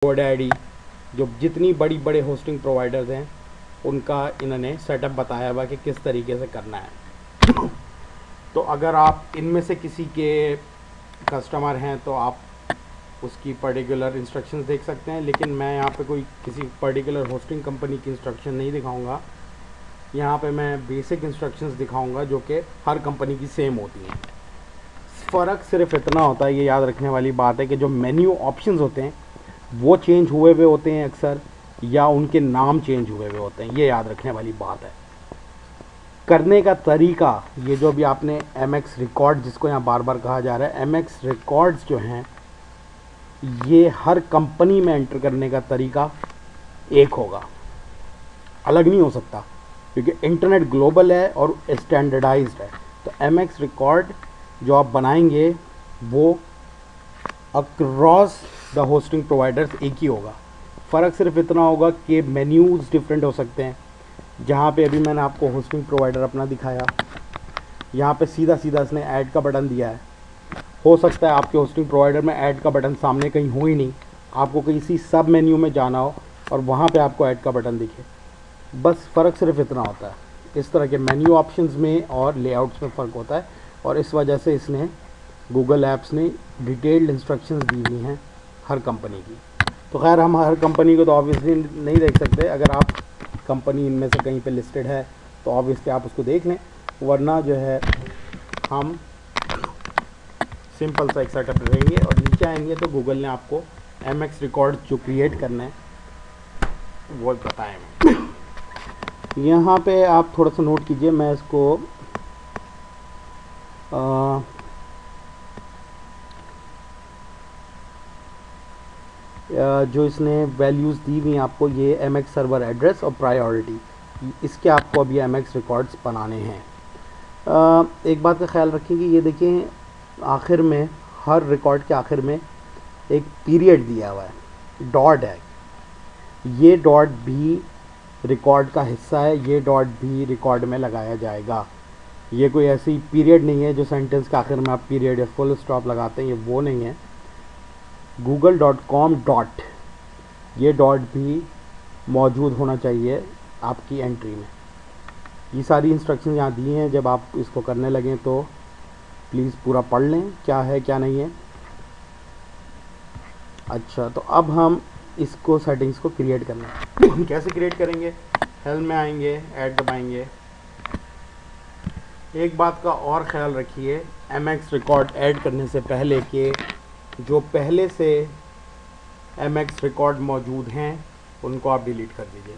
GoDaddy, जो जितनी बड़ी बड़े होस्टिंग प्रोवाइडर्स हैं उनका इन्होंने सेटअप बताया हुआ कि किस तरीके से करना है। तो अगर आप इनमें से किसी के कस्टमर हैं तो आप उसकी पर्टिकुलर इंस्ट्रक्शंस देख सकते हैं, लेकिन मैं यहाँ पे कोई किसी पर्टिकुलर होस्टिंग कंपनी की इंस्ट्रक्शन नहीं दिखाऊंगा। यहाँ पे मैं बेसिक इंस्ट्रक्शंस दिखाऊंगा जो कि हर कंपनी की सेम होती हैं। फ़र्क सिर्फ इतना होता है, ये याद रखने वाली बात है कि जो मेन्यू ऑप्शंस होते हैं वो चेंज हुए हुए होते हैं अक्सर, या उनके नाम चेंज हुए हुए होते हैं। ये याद रखने वाली बात है। करने का तरीका, ये जो भी आपने MX रिकॉर्ड जिसको यहाँ बार बार कहा जा रहा है, MX रिकॉर्ड्स जो हैं ये हर कंपनी में एंटर करने का तरीका एक होगा, अलग नहीं हो सकता, क्योंकि इंटरनेट ग्लोबल है और स्टैंडर्डाइज्ड है। तो MX रिकॉर्ड जो आप बनाएंगे वो अक्रॉस द होस्टिंग प्रोवाइडर्स एक ही होगा। फ़र्क सिर्फ इतना होगा कि मेन्यूज़ डिफरेंट हो सकते हैं। जहाँ पे अभी मैंने आपको होस्टिंग प्रोवाइडर अपना दिखाया, यहाँ पे सीधा सीधा इसने ऐड का बटन दिया है। हो सकता है आपके होस्टिंग प्रोवाइडर में ऐड का बटन सामने कहीं हो ही नहीं, आपको किसी सब मेन्यू में जाना हो और वहाँ पे आपको ऐड का बटन दिखे। बस फ़र्क सिर्फ इतना होता है। इस तरह के मेन्यू ऑप्शंस में और लेआउट्स में फ़र्क होता है, और इस वजह से इसने गूगल ऐप्स ने डिटेल्ड इंस्ट्रक्शंस दी हुई हैं हर कंपनी की। तो खैर हम हर कंपनी को तो ऑब्वियसली नहीं देख सकते। अगर आप कंपनी इनमें से कहीं पे लिस्टेड है तो ऑब्वियसली आप उसको देख लें, वरना जो है हम सिंपल सा एक सेटअप रहेंगे और नीचे आएंगे तो गूगल ने आपको MX रिकॉर्ड जो क्रिएट करना है वो बताएं। यहाँ पे आप थोड़ा सा नोट कीजिए, मैं इसको जो इसने वैल्यूज़ दी हुई आपको, ये MX सर्वर एड्रेस और प्रायोरिटी, इसके आपको अभी MX रिकॉर्ड्स बनाने हैं। एक बात का ख्याल रखें कि ये देखें आखिर में, हर रिकॉर्ड के आखिर में एक पीरियड दिया हुआ है, डॉट है। ये डॉट भी रिकॉर्ड का हिस्सा है, ये डॉट भी रिकॉर्ड में लगाया जाएगा। ये कोई ऐसी पीरियड नहीं है जो सेंटेंस के आखिर में आप पीरियड या फुल स्टॉप लगाते हैं, ये वो नहीं है। google.com डॉट, ये डॉट भी मौजूद होना चाहिए आपकी एंट्री में। ये सारी इंस्ट्रक्शन यहाँ दी हैं, जब आप इसको करने लगें तो प्लीज़ पूरा पढ़ लें क्या है क्या नहीं है। अच्छा, तो अब हम इसको सेटिंग्स को क्रिएट करना है। कैसे क्रिएट करेंगे? हेल्प में आएंगे, ऐड दबाएंगे। एक बात का और ख़याल रखिए, MX रिकॉर्ड ऐड करने से पहले कि जो पहले से MX रिकॉर्ड मौजूद हैं उनको आप डिलीट कर दीजिए।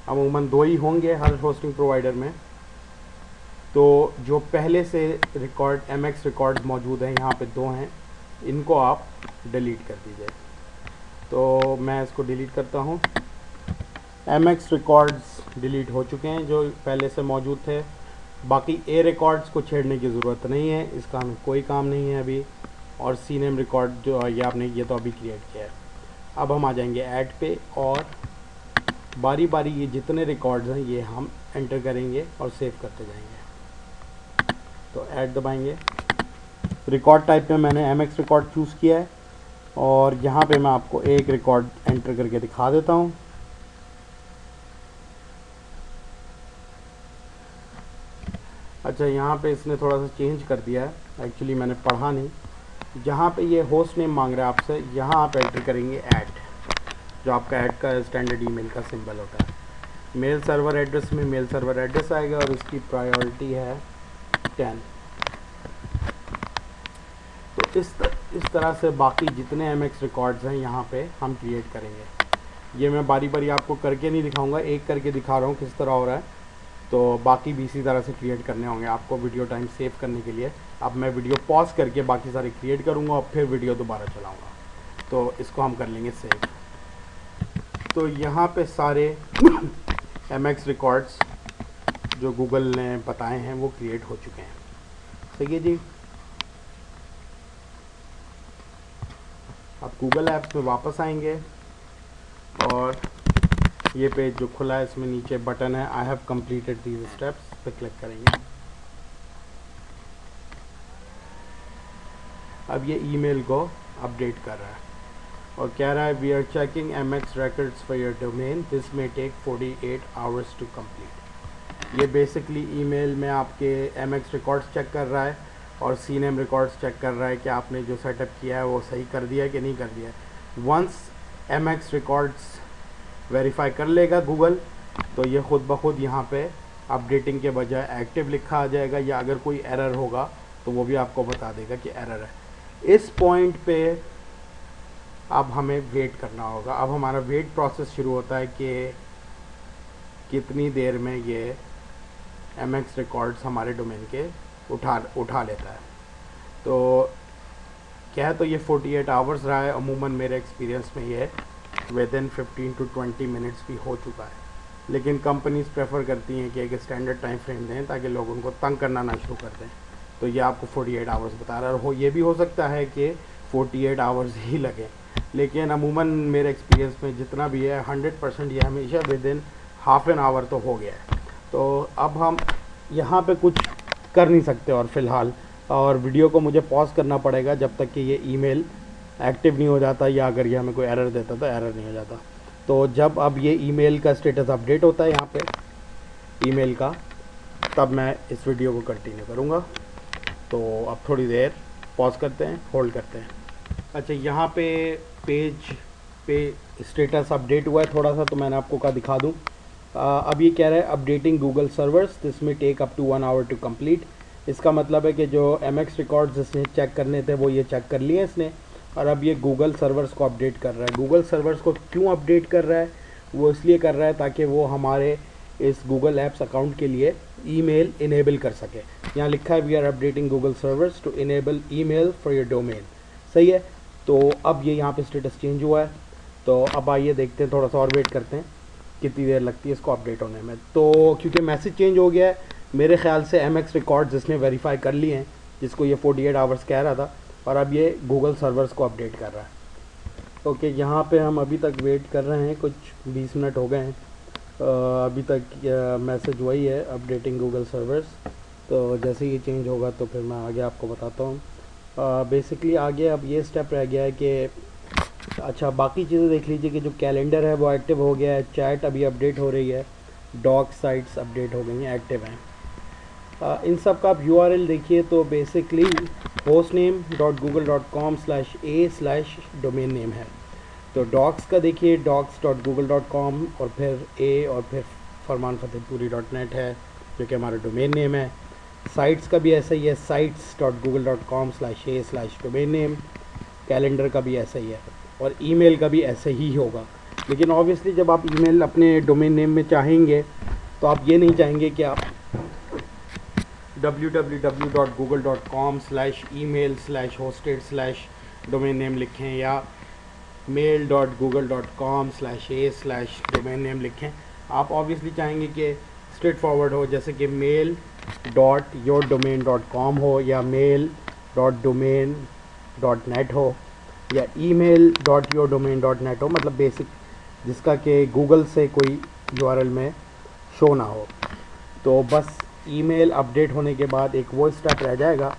अमूमन 2 ही होंगे हर होस्टिंग प्रोवाइडर में, तो जो पहले से रिकॉर्ड MX रिकॉर्ड मौजूद हैं, यहाँ पे 2 हैं, इनको आप डिलीट कर दीजिए। तो मैं इसको डिलीट करता हूँ। MX रिकॉर्ड्स डिलीट हो चुके हैं जो पहले से मौजूद थे। बाकी A रिकॉर्ड्स को छेड़ने की ज़रूरत नहीं है, इसका हमें कोई काम नहीं है अभी। और CNAME रिकॉर्ड जो ये आपने, ये तो अभी क्रिएट किया है। अब हम आ जाएंगे ऐड पे, और बारी बारी ये जितने रिकॉर्ड्स हैं ये हम एंटर करेंगे और सेव करते जाएंगे। तो ऐड दबाएंगे। रिकॉर्ड टाइप में मैंने MX रिकॉर्ड चूज़ किया है, और यहाँ पे मैं आपको एक रिकॉर्ड एंटर करके दिखा देता हूँ। अच्छा, यहाँ पे इसने थोड़ा सा चेंज कर दिया है, एक्चुअली मैंने पढ़ा नहीं। जहाँ पे ये होस्ट नेम मांग रहा है आपसे, यहाँ आप एंटर करेंगे ऐड, जो आपका ऐड का स्टैंडर्ड ईमेल का सिंबल होता है। मेल सर्वर एड्रेस में मेल सर्वर एड्रेस आएगा और उसकी प्रायोरिटी है 10। तो इस तरह से बाकी जितने MX रिकॉर्ड्स हैं यहाँ पे हम क्रिएट करेंगे। ये मैं बारी बारी आपको करके नहीं दिखाऊंगा, एक करके दिखा रहा हूँ किस तरह हो रहा है। तो बाकी भी इसी तरह से क्रिएट करने होंगे आपको वीडियो टाइम सेव करने के लिए। अब मैं वीडियो पॉज करके बाकी सारे क्रिएट करूँगा और फिर वीडियो दोबारा चलाऊँगा। तो इसको हम कर लेंगे सेव। तो यहाँ पे सारे MX रिकॉर्ड्स जो गूगल ने बताए हैं वो क्रिएट हो चुके हैं। सही है जी। अब गूगल ऐप्स में वापस आएंगे और ये पेज जो खुला है इसमें नीचे बटन है I have completed these steps पे क्लिक करेंगे। अब ये ईमेल को अपडेट कर रहा है। और कह रहा है we are checking MX records for your domain, this may take 48 hours to complete। ये बेसिकली ईमेल में आपके MX रिकॉर्ड्स चेक कर रहा है और CNAME रिकॉर्ड्स चेक कर रहा है कि आपने जो सेटअप किया है वो सही कर दिया है कि नहीं कर दिया है। वंस MX रिकॉर्ड्स वेरीफाई कर लेगा गूगल, तो ये ख़ुद ब खुद यहाँ पे अपडेटिंग के बजाय एक्टिव लिखा आ जाएगा, या अगर कोई एरर होगा तो वो भी आपको बता देगा कि एरर है। इस पॉइंट पे अब हमें वेट करना होगा। अब हमारा वेट प्रोसेस शुरू होता है कि कितनी देर में ये MX रिकॉर्ड्स हमारे डोमेन के उठा लेता है। तो क्या है, तो ये 48 आवर्स रहा है। अमूमन मेरे एक्सपीरियंस में ये विदिन 15 to 20 मिनट्स भी हो चुका है, लेकिन कंपनीज प्रेफर करती हैं कि एक स्टैंडर्ड टाइम फ्रेम दें ताकि लोग उनको तंग करना ना शुरू कर दें। तो ये आपको 48 आवर्स बता रहा है। और ये भी हो सकता है कि 48 आवर्स ही लगे, लेकिन अमूमन मेरे एक्सपीरियंस में जितना भी है 100% ये हमेशा विदिन हाफ एन आवर तो हो गया है। तो अब हम यहाँ पे कुछ कर नहीं सकते और फ़िलहाल, और वीडियो को मुझे पॉज करना पड़ेगा जब तक कि ये ईमेल एक्टिव नहीं हो जाता, या अगर ये हमें कोई एरर देता तो एरर नहीं हो जाता। तो जब अब ये ईमेल का स्टेटस अपडेट होता है यहाँ पे ईमेल का, तब मैं इस वीडियो को कंटिन्यू करूँगा। तो अब थोड़ी देर पॉज करते हैं, होल्ड करते हैं। अच्छा, यहाँ पे पेज पे स्टेटस अपडेट हुआ है थोड़ा सा, तो मैंने आपको कहा दिखा दूँ। अब ये कह रहा है updating Google servers, this may take up to 1 hour to complete. इसका मतलब है कि जो MX रिकॉर्ड्स इसने चेक करने थे वो ये चेक कर लिए इसने, और अब ये गूगल सर्वर्स को अपडेट कर रहा है। गूगल सर्वर्स को क्यों अपडेट कर रहा है? वो इसलिए कर रहा है ताकि वो हमारे इस गूगल एप्स अकाउंट के लिए ईमेल इनेबल कर सके। यहाँ लिखा है we are updating Google servers to enable email for your domain. सही है। तो अब ये यहाँ पे स्टेटस चेंज हुआ है। तो अब आइए देखते हैं, थोड़ा सा और वेट करते हैं कितनी देर लगती है इसको अपडेट होने में। तो क्योंकि मैसेज चेंज हो गया है, मेरे ख्याल से MX रिकॉर्ड्स इसने वेरीफाई कर लिए हैं, जिसको ये 48 आवर्स कह रहा था, और अब ये गूगल सर्वर्स को अपडेट कर रहा है। ओके, यहाँ पे हम अभी तक वेट कर रहे हैं, कुछ 20 मिनट हो गए हैं। अभी तक मैसेज वही है, अपडेटिंग गूगल सर्वर्स। तो जैसे ही चेंज होगा तो फिर मैं आगे आपको बताता हूँ। बेसिकली आगे अब ये स्टेप रह गया है कि अच्छा, बाकी चीज़ें देख लीजिए कि जो कैलेंडर है वो एक्टिव हो गया है, चैट अभी अपडेट हो रही है, डॉक साइट्स अपडेट हो गई हैं, एक्टिव हैं। इन सब का आप URL देखिए तो बेसिकली hostname.google.com/a/domain name है। तो डॉक्स का देखिए docs.google.com और फिर a और फिर farmanfatehpuri.net है जो कि हमारा डोमेन नेम है। साइट्स का भी ऐसा ही है, sites.google.com/a/domain name। कैलेंडर का भी ऐसा ही है, और ईमेल का भी ऐसे ही होगा। लेकिन ऑब्वियसली जब आप ईमेल अपने डोमेन नेम में चाहेंगे तो आप ये नहीं चाहेंगे कि आप www.google.com/email/hosted/domain name लिखें या mail.google.com/a/domain name लिखें। आप ऑब्वियसली चाहेंगे कि स्ट्रेट फॉरवर्ड हो, जैसे कि mail.yourdomain.com हो, या mail.domain.net हो, या email.yourdomain.net हो, मतलब बेसिक जिसका कि गूगल से कोई URL में शो ना हो। तो बस ईमेल अपडेट होने के बाद एक वो स्टेप रह जाएगा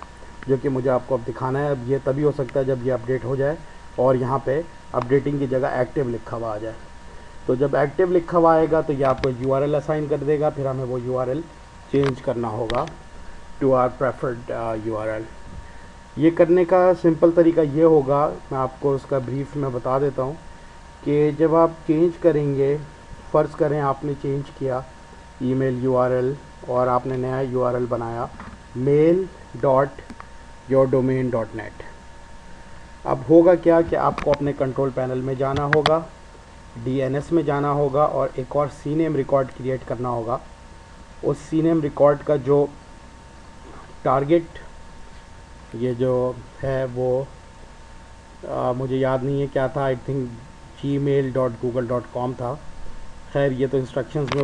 जो कि मुझे आपको अब दिखाना है। अब ये तभी हो सकता है जब ये अपडेट हो जाए और यहाँ पे अपडेटिंग की जगह एक्टिव लिखा हुआ आ जाए। तो जब एक्टिव लिखा हुआ आएगा तो ये आपको URL असाइन कर देगा, फिर हमें वो URL चेंज करना होगा टू आवर प्रेफर्ड URL। ये करने का सिंपल तरीका ये होगा, मैं आपको उसका ब्रीफ में बता देता हूँ कि जब आप चेंज करेंगे, फ़र्ज़ करें आपने चेंज किया ईमेल URL और आपने नया URL बनाया mail.yourdomain.net। अब होगा क्या कि आपको अपने कंट्रोल पैनल में जाना होगा, DNS में जाना होगा और एक और CNAME रिकॉर्ड क्रिएट करना होगा। उस CNAME रिकॉर्ड का जो टारगेट ये जो है वो मुझे याद नहीं है क्या था, आई थिंक gmail.google.com था। खैर ये तो इंस्ट्रक्शंस में